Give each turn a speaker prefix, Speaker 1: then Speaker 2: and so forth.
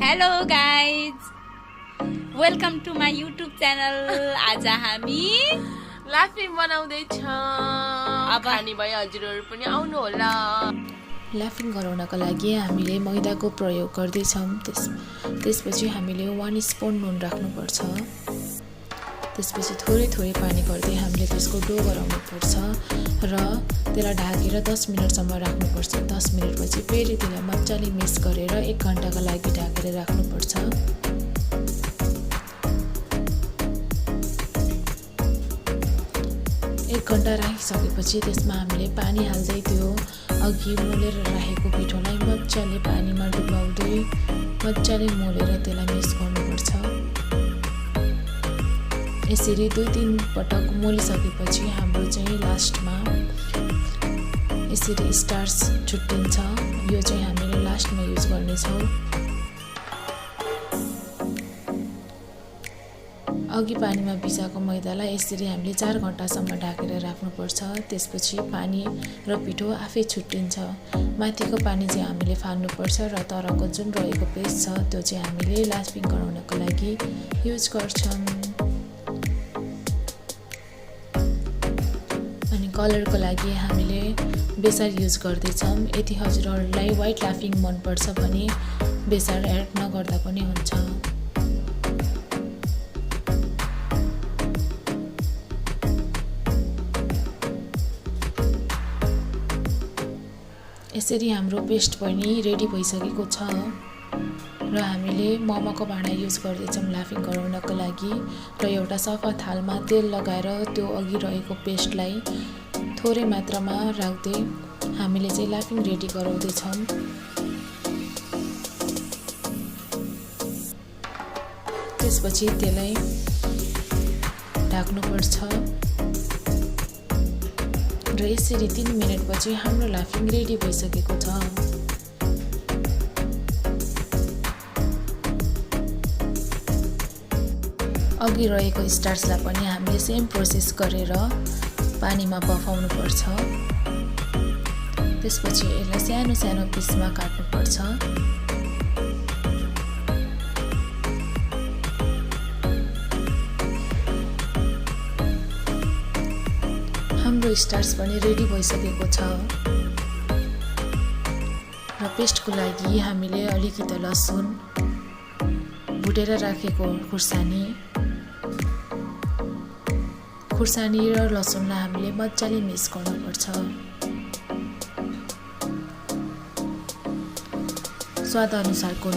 Speaker 1: Hello guys, welcome to my YouTube channel. आज हामी
Speaker 2: लाफिङ बनाउँदैछ।
Speaker 1: अब
Speaker 2: खाने भए हजुरहरू पनि आउनु होला।
Speaker 3: लाफिङ गराउनको लागि हामीले मैदाको प्रयोग गर्दैछौँ। त्यसपछि हामीले 1 स्पुन नुन राख्नुपर्छ। त्यसपछि थोरै थोरै पानी गर्दै हामीले त्यसको डो गराउनु पर्छ र त्यसलाई ढाकेर 10 मिनटसम्म राख्नुपर्छ। 10 मिनटपछि फेरि त्यसलाई मजाले मिक्स गरेर 1 घण्टाका लागि ढाकेर राख्नुपर्छ। एक घण्टा राखिसकेपछि त्यसमा हामीले पानी हाल्दै त्यो अघि मोलेर राखेको पिठोलाई मजाले पानीमा डुबाउँदै मजाले मोलेर त्यसलाई मिक्स गर्नुपर्छ। यसरी 2-3 पटक मोलिसकेपछि हाम्रो चाहिँ लास्टमा यसरी स्टार्च छुट्टिन्छ। यो चाहिँ हामीले लास्टमा युज गर्नेछौँ। अघि पानीमा भिजाएको मैदालाई यसरी हामीले 4 घण्टासम्म ढाकेर राख्नुपर्छ। त्यसपछि पानी र पिठो आफै छुट्टिन्छ। माथिको पानी चाहिँ हामीले फाल्नुपर्छ र तरको जुन रहेको पेस्ट छ त्यो चाहिँ हामीले लाफिङ गराउनको लागि युज गर्छौँ। अनि कलरको लागि हामीले बेसार युज गर्दैछौँ। यदि हजुरहरूलाई व्हाइट लाफिङ मनपर्छ भने बेसार एड नगर्दा पनि हुन्छ। यसरी हाम्रो पेस्ट पनि रेडी भइसकेको छ र हामीले मोमोको भाँडा युज गर्दैछौँ लाफिङ गराउनको लागि र एउटा सफा थालमा तेल लगाएर त्यो अघि रहेको पेस्टलाई थोरै मात्रामा राख्दै हामीले चाहिँ लाफिङ रेडी गराउँदैछौँ। त्यसपछि त्यसलाई ढाक्नुपर्छ र यसरी 3 मिनटपछि हाम्रो लाफिङ रेडी भइसकेको छ। अघि रहेको स्टार्चलाई पनि हामीले सेम प्रोसेस गरेर पानीमा बफाउनुपर्छ। त्यसपछि यसलाई सानो सानो पिसमा काट्नुपर्छ। हाम्रो स्टार्च पनि रेडी भइसकेको छ र पेस्टको लागि हामीले अलिकति लसुन भुटेर राखेको खुर्सानी र लसुनलाई हामीले मजाले मिक्स गर्नुपर्छ। स्वाद अनुसारको